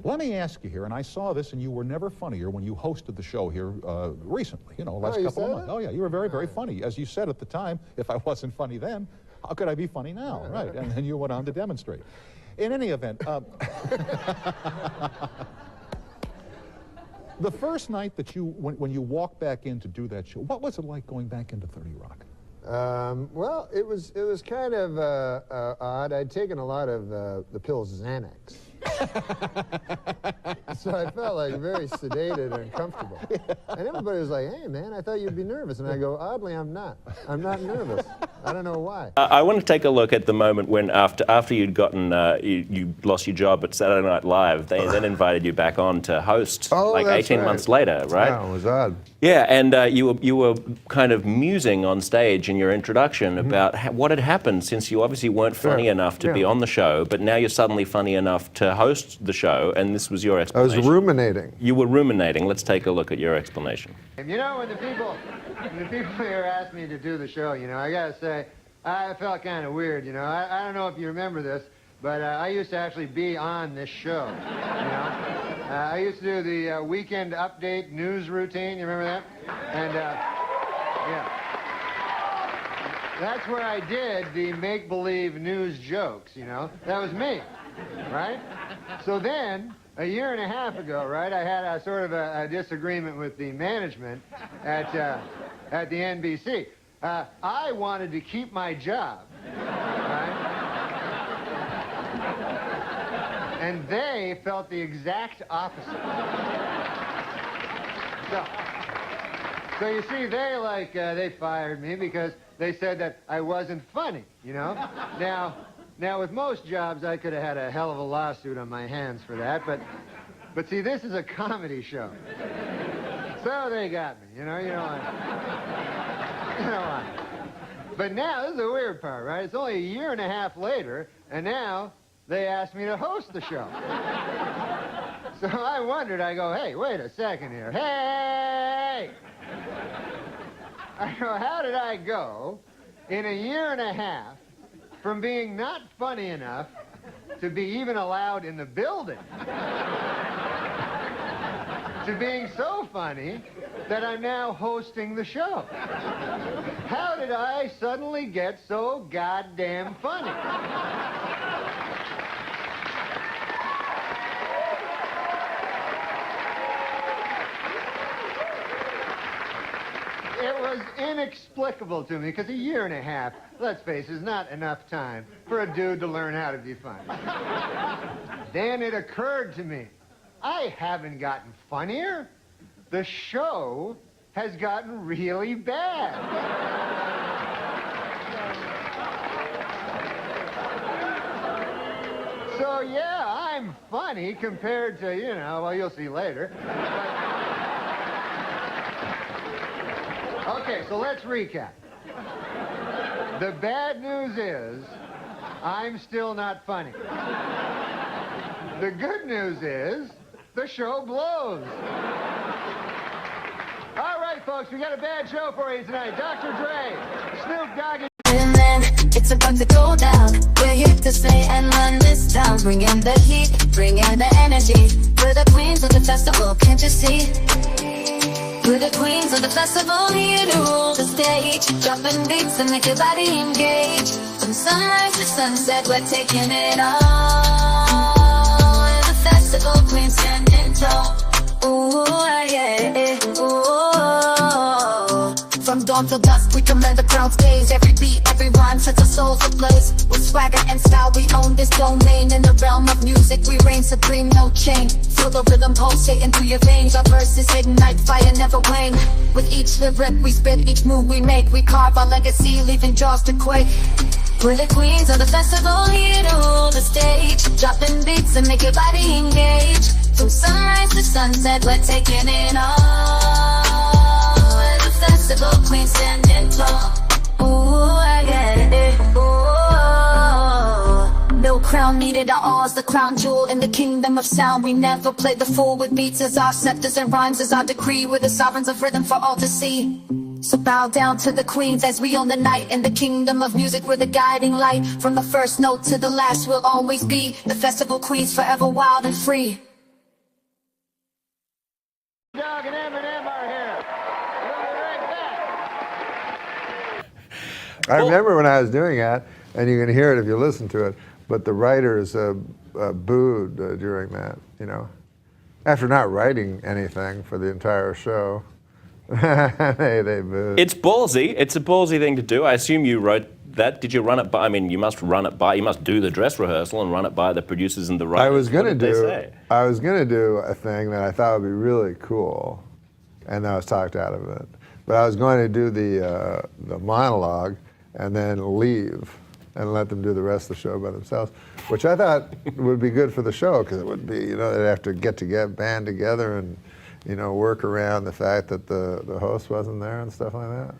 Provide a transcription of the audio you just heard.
Let me ask you here, and I saw this, and you were never funnier when you hosted the show here recently, you know, last couple of months. Oh, yeah, you were very, very funny. As you said at the time, if I wasn't funny then, how could I be funny now? Right, and then you went on to demonstrate. In any event, the first night that when you walked back in to do that show, what was it like going back into 30 Rock? Well, it was kind of odd. I'd taken a lot of the pills Xanax. So I felt like very sedated and comfortable. And everybody was like, hey, man, I thought you'd be nervous. And I go, oddly, I'm not. I'm not nervous. I don't know why. I want to take a look at the moment when after you'd gotten, you lost your job at Saturday Night Live, they then invited you back on to host, like 18 months later, right? Yeah, it was odd. Yeah, and you were kind of musing on stage in your introduction about what had happened, since you obviously weren't funny enough to be on the show, but now you're suddenly funny enough to host the show, and this was your explanation. I was ruminating. You were ruminating. Let's take a look at your explanation. You know, when the people here asked me to do the show, you know, I gotta say, I felt kind of weird, you know. I don't know if you remember this, but I used to actually be on this show, you know. I used to do the weekend update news routine, you remember that? And, yeah. That's where I did the make-believe news jokes, you know. That was me, right? So then, a year and a half ago, right, I had a sort of a disagreement with the management at the NBC. I wanted to keep my job, right? And they felt the exact opposite. So you see, they fired me because they said that I wasn't funny, you know? Now, with most jobs, I could have had a hell of a lawsuit on my hands for that, but see, this is a comedy show. So they got me, you know what? You know what? But now, this is the weird part, right? It's only a year and a half later, and now they asked me to host the show. So I wondered, I go, hey, wait a second here. Hey! I go, how did I go in a year and a half from being not funny enough to be even allowed in the building to being so funny that I'm now hosting the show? How did I suddenly get so goddamn funny? It was inexplicable to me, because a year and a half, let's face it, is not enough time for a dude to learn how to be funny. Then it occurred to me, I haven't gotten funnier. The show has gotten really bad. So yeah, I'm funny compared to, you know, well, you'll see later. Okay, so let's recap. The bad news is, I'm still not funny. The good news is, the show blows. All right, folks, we got a bad show for you tonight. Dr. Dre, Snoop Dogg, And then it's about to go down. We're here to stay and run this town. Bring in the heat, bring in the energy. We're the queens of the festival, can't you see? We're the queens of the festival, here to rule the stage. Dropping beats and make your body engage. From sunrise to sunset, we're taking it all. We're the festival queens standing tall. Ooh, yeah, ooh. From dawn till dusk, we command the crowd's gaze. Every beat, every rhyme sets our souls ablaze. With swagger and style, we own this domain. In the realm of music, we reign supreme, no chain. Feel the rhythm pulsating through your veins. Our verses ignite, fire never wane. With each lyric we spit, each move we make, we carve our legacy, leaving jaws to quake. We're the queens of the festival, here to rule the stage. Dropping beats and make your body engage. From sunrise to sunset, we're taking it all. We're the festival queens standing tall. Ooh, I get it, ooh. No crown needed, our all's the crown jewel in the kingdom of sound. We never play the fool with beats as our scepters and rhymes as our decree. We're the sovereigns of rhythm for all to see. So bow down to the queens as we own the night. In the kingdom of music, we're the guiding light. From the first note to the last, we'll always be the festival queens, forever wild and free. Dog and M&M are here. We'll be right back. I remember when I was doing that, and you can hear it if you listen to it, but the writers booed during that, you know. After not writing anything for the entire show, they booed. It's ballsy. It's a ballsy thing to do. I assume you wrote that. Did you run it by? I mean, you must run it by. You must do the dress rehearsal and run it by the producers and the writers. I was going to do. I was going to do a thing that I thought would be really cool, and I was talked out of it. But I was going to do the monologue and then leave and let them do the rest of the show by themselves, which I thought would be good for the show, because it would be, you know, they'd have to band together and, you know, work around the fact that the host wasn't there and stuff like that.